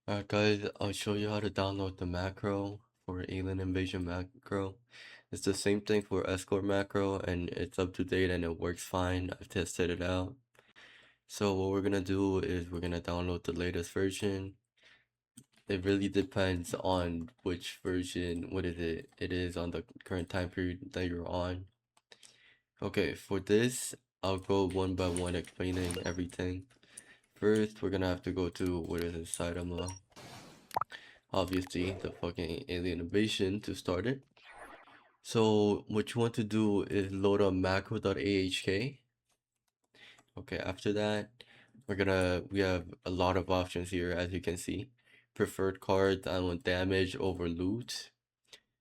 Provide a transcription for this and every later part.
Alright guys, I'll show you how to download the macro for Alien Invasion macro. It's the same thing for Escort macro and it's up to date and it works fine. I've tested it out. So what we're gonna do is we're gonna download the latest version. It really depends on which version, it is on the current time period that you're on. Okay, for this, I'll go one by one explaining everything. First, we're gonna have to go to, Saitama. Obviously, the fucking alien invasion to start it. So what you want to do is load up macro.ahk. Okay, after that, we have a lot of options here, as you can see. Preferred card, I want damage over loot.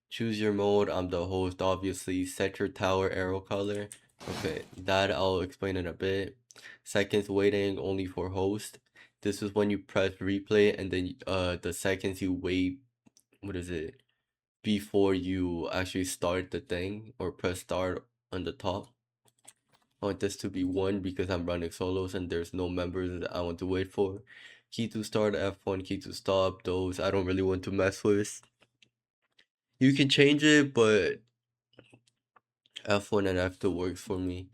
Choose your mode, I'm the host, obviously. Set your tower arrow color. Okay, that I'll explain in a bit. Seconds waiting only for host. This is when you press replay and then the seconds you wait, what is it? Before you actually start the thing or press start on the top. I want this to be 1 because I'm running solos and there's no members that I want to wait for. Key to start, F1, key to stop, those I don't really want to mess with. You can change it, but F1 and F2 works for me.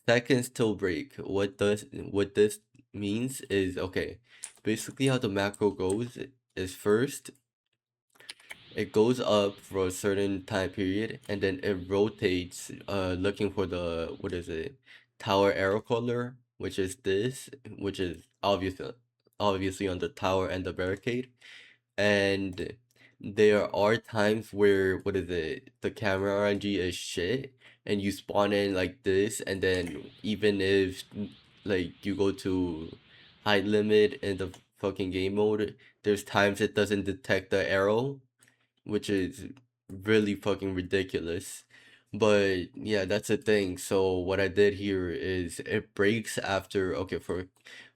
Seconds till break. What this means is, okay, basically how the macro goes is first it goes up for a certain time period and then it rotates looking for the, what is it, tower arrow color, which is this, which is obviously on the tower and the barricade. And there are times where, what is it, the camera RNG is shit and you spawn in like this, and then even if like you go to height limit in the fucking game mode, there's times it doesn't detect the arrow, which is really fucking ridiculous. But yeah, that's the thing. So what I did here is it breaks after, okay, for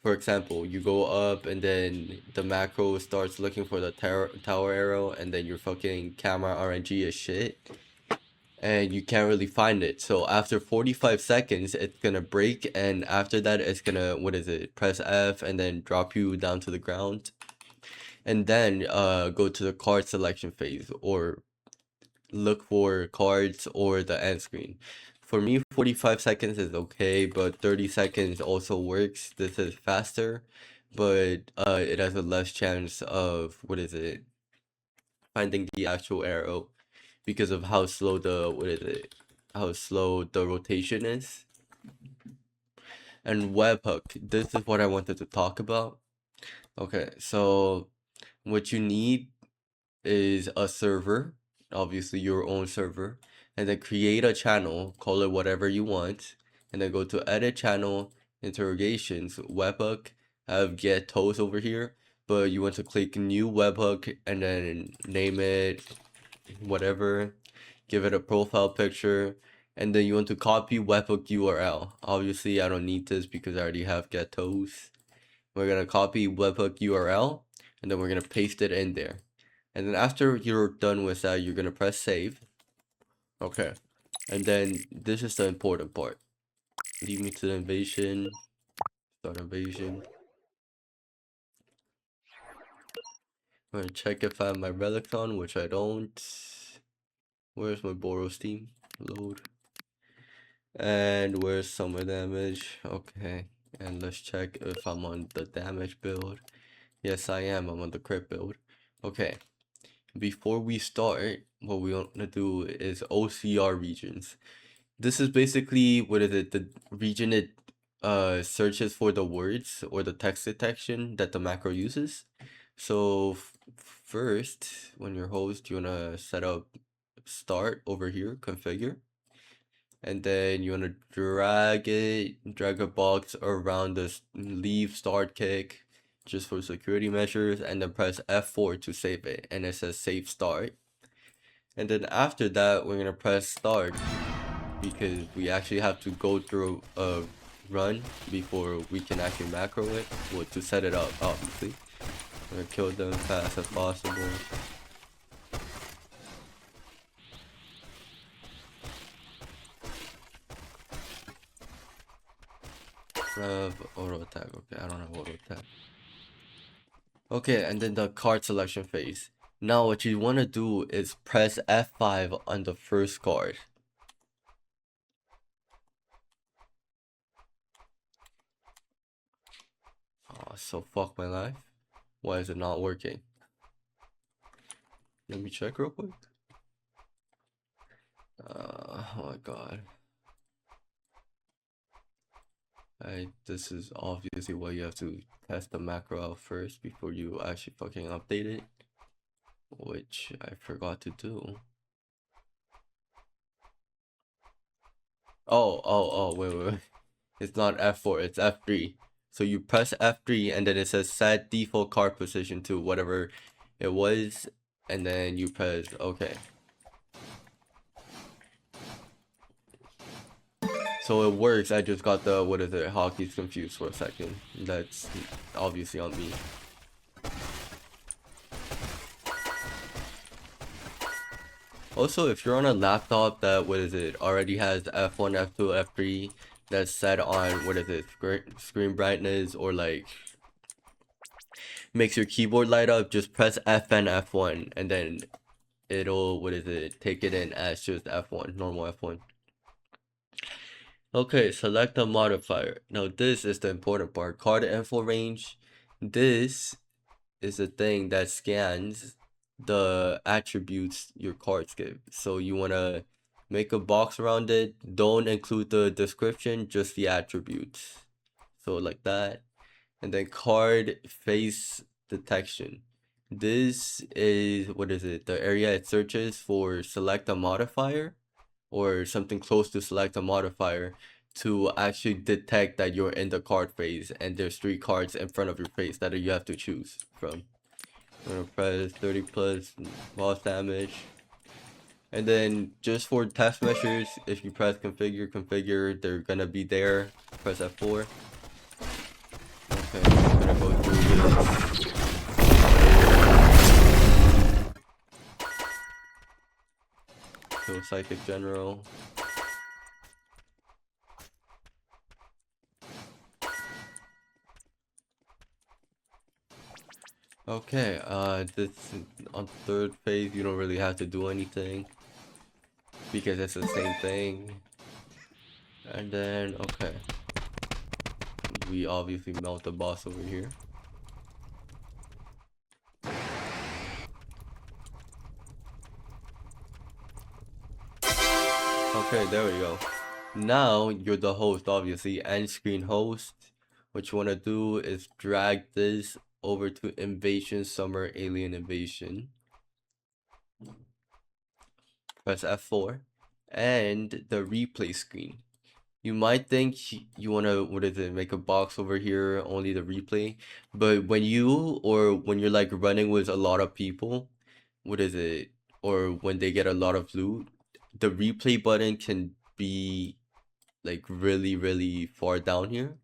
example, you go up and then the macro starts looking for the tower arrow and then your fucking camera RNG is shit and you can't really find it. So after 45 seconds, it's gonna break, and after that it's gonna, what is it, press F and then drop you down to the ground and then go to the card selection phase or look for cards or the end screen. For me, 45 seconds is okay, but 30 seconds also works. This is faster, but it has a less chance of, what is it, finding the actual arrow because of how slow the, what is it, how slow the rotation is. And webhook, this is what I wanted to talk about. Okay, so what you need is a server, obviously your own server, and then create a channel, call it whatever you want, and then go to edit channel, interrogations, webhook. I have get toast over here, but you want to click new webhook and then name it whatever, give it a profile picture, and then you want to copy webhook URL. Obviously, I don't need this because I already have get toast. We're gonna copy webhook URL, and then we're gonna paste it in there. And then after you're done with that, you're gonna press save. Okay. And then this is the important part. Lead me to the invasion. Start invasion. I'm gonna check if I have my relics on, which I don't. Where's my Boros team? Load. And where's summer damage? Okay. And let's check if I'm on the damage build. Yes, I am. I'm on the crit build. Okay. Before we start, what we want to do is OCR regions. This is basically, what is it, the region it searches for the words or the text detection that the macro uses. So first, when you're host, you wanna set up start over here, configure, and then you wanna drag a box around this leave start kick just for security measures, and then press F4 to save it, and it says save start. And then after that, we're gonna press start because we actually have to go through a run before we can actually macro it, well, to set it up, obviously. We're gonna kill them as fast as possible. I have auto attack, okay, I don't have auto attack. Okay, and then the card selection phase. Now what you want to do is press F5 on the first card. Oh, so fuck my life. Why is it not working? Let me check real quick. Oh my god. This is obviously why you have to test the macro out first before you actually fucking update it, which I forgot to do. Wait. It's not F4, it's F3. So you press F3 and then it says set default card position to whatever it was, and then you press OK. So it works. I just got the, what is it, hotkeys confused for a second. That's obviously on me. Also, if you're on a laptop that, what is it, already has F1, F2, F3 that's set on, what is it, screen brightness, or like makes your keyboard light up, just press F and F1 and then it'll, what is it, take it in as just F1, normal F1. Okay, select a modifier. Now this is the important part. Card info range. This is the thing that scans the attributes your cards give. So you want to make a box around it. Don't include the description, just the attributes. So like that. And then card face detection. This is, what is it? The area it searches for select a modifier or something close to select a modifier to actually detect that you're in the card phase and there's 3 cards in front of your face that you have to choose from. I'm gonna press 30 plus boss damage. And then just for test measures, if you press configure, they're gonna be there. Press F4. Okay, I'm gonna go through this. So Psychic General. Okay, this on third phase you don't really have to do anything because it's the same thing. And then okay, we obviously melt the boss over here. Okay, there we go. Now you're the host, obviously, end screen host. What you want to do is drag this over to Invasion Summer Alien Invasion. Press F4 and the replay screen. You might think you want to, what is it, make a box over here, only the replay. But when you're like running with a lot of people, what is it, or when they get a lot of loot, the replay button can be like really far down here.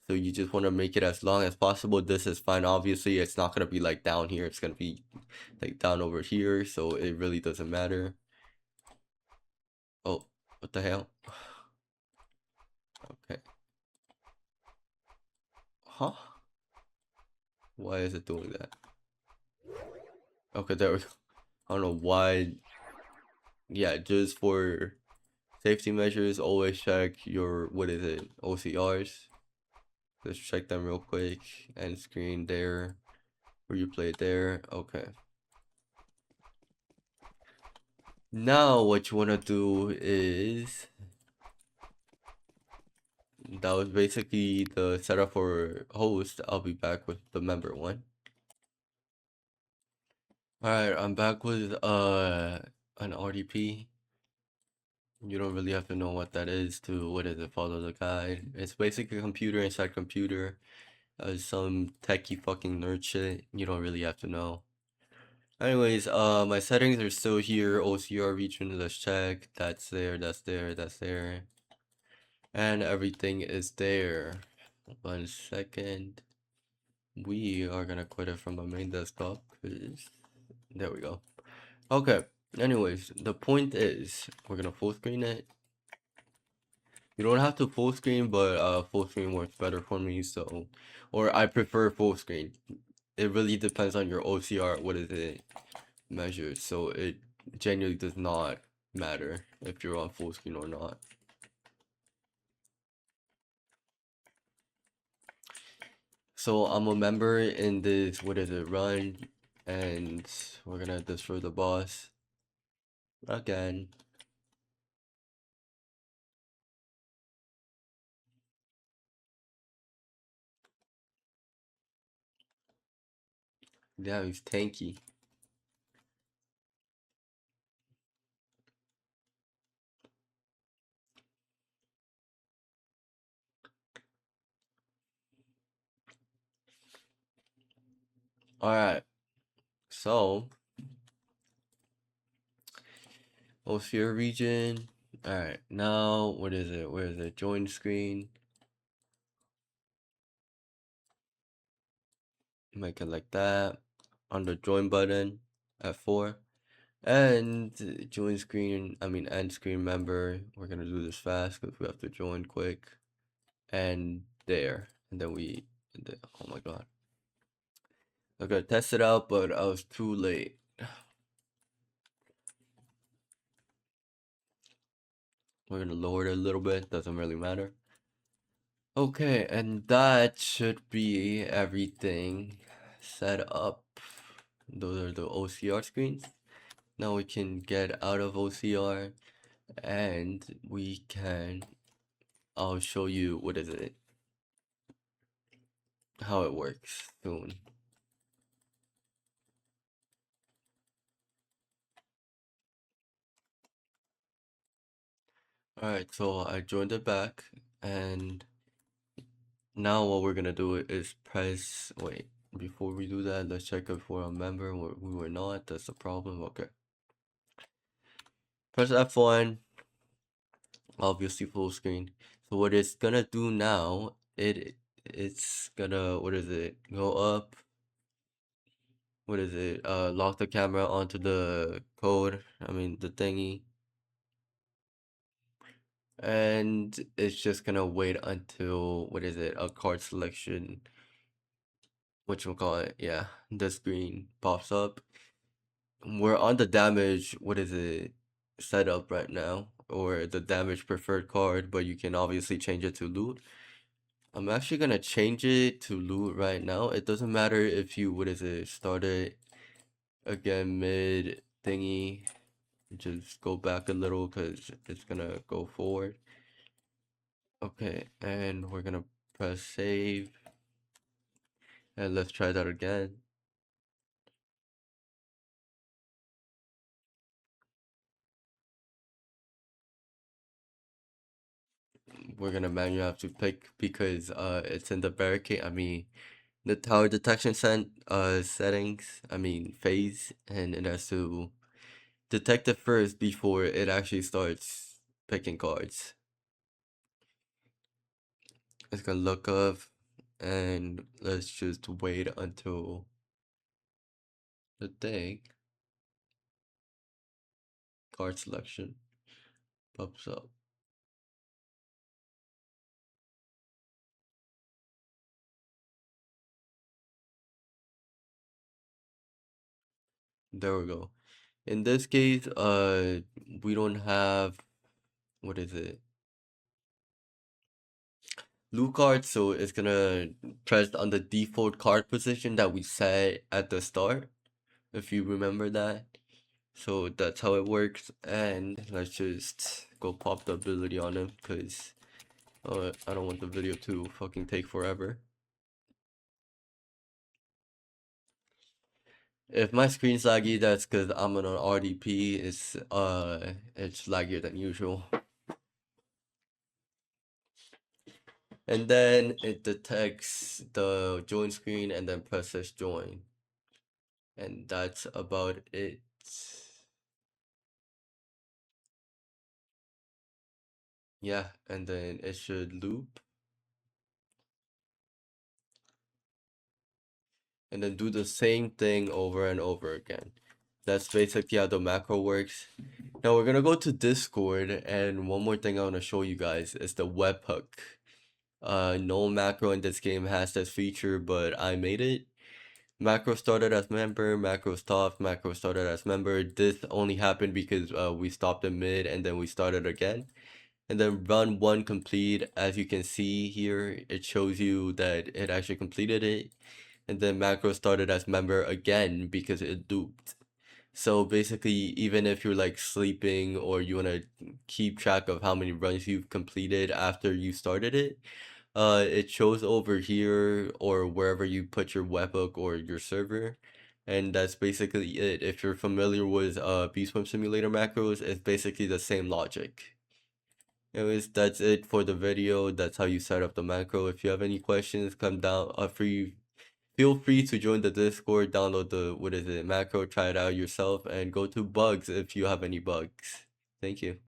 So you just want to make it as long as possible. This is fine. Obviously, it's not going to be like down here. It's going to be like down over here. So it really doesn't matter. Oh, what the hell? Okay. Huh? Why is it doing that? Okay, there we go. I don't know why. Yeah, just for safety measures, always check your, what is it, OCRs. Let's check them real quick. End screen there. Where you play it there. Okay. Now what you want to do is, that was basically the setup for host. I'll be back with the member one. Alright, I'm back with an RDP. You don't really have to know what that is to, what is it, follow the guide. It's basically a computer inside computer. Some techie fucking nerd shit. You don't really have to know. Anyways, my settings are still here. OCR region, let's check. That's there, that's there, that's there. And everything is there. 1 second. We are gonna quit it from the main desktop, cause there we go. Okay, anyways, the point is, we're gonna full screen it. You don't have to full screen, but full screen works better for me, so, or I prefer full screen. it really depends on your OCR, what is it measured, so it genuinely does not matter if you're on full screen or not. So I'm a member in this, what is it, run, and we're gonna destroy the boss again. Yeah, he's tanky. Alright, so OCR region. Alright, now what is it? Where is it? Join screen. Make it like that. On the join button, F4. And join screen, I mean end screen member. We're gonna do this fast because we have to join quick. And there. And then oh my god. I was gonna test it out, but I was too late. We're gonna lower it a little bit, doesn't really matter. Okay, and that should be everything set up. Those are the OCR screens. Now we can get out of OCR and we can, I'll show you, what is it, how it works soon. Alright, so I joined it back, and now what we're gonna do is press, wait, before we do that, let's check if we're a member. We were not, that's the problem. Okay. Press F1, obviously full screen. So what it's gonna do now, it's gonna, what is it, go up, what is it, lock the camera onto the code, I mean the thingy. And it's just gonna wait until, what is it, a card selection, whatchamacallit, yeah, the screen pops up. We're on the damage, what is it, setup right now, or the damage preferred card, but you can obviously change it to loot. I'm actually gonna change it to loot right now. It doesn't matter if you, what is it, start it again mid thingy, just go back a little because it's gonna go forward. Okay, and we're gonna press save, and let's try that again. We're gonna manually have to pick because it's in the barricade, I mean the tower detection settings, I mean phase, and it has to detect it first before it actually starts picking cards. It's gonna look up, and let's just wait until the thing, card selection, pops up. There we go. In this case, we don't have, what is it, loot card, so it's gonna press on the default card position that we set at the start, if you remember that. So that's how it works, and let's just go pop the ability on him, because I don't want the video to fucking take forever. If my screen's laggy, that's because I'm on an RDP. It's laggier than usual. And then it detects the join screen and then presses join. And that's about it. Yeah, and then it should loop. And then do the same thing over and over again. That's basically how the macro works. Now we're gonna go to Discord, and one more thing I want to show you guys is the webhook. No macro in this game has this feature, but I made it. macro started as member, macro stopped, macro started as member. This only happened because we stopped in mid and then we started again. And then run one complete, as you can see here, it shows you that it actually completed it. And then macro started as member again because it looped. So basically, even if you're like sleeping or you want to keep track of how many runs you've completed after you started it, it shows over here or wherever you put your webhook or your server. And that's basically it. If you're familiar with BSwim Simulator macros, it's basically the same logic. Anyways, that's it for the video. That's how you set up the macro. If you have any questions, come down feel free to join the Discord, download the macro, try it out yourself, and go to bugs if you have any bugs. Thank you.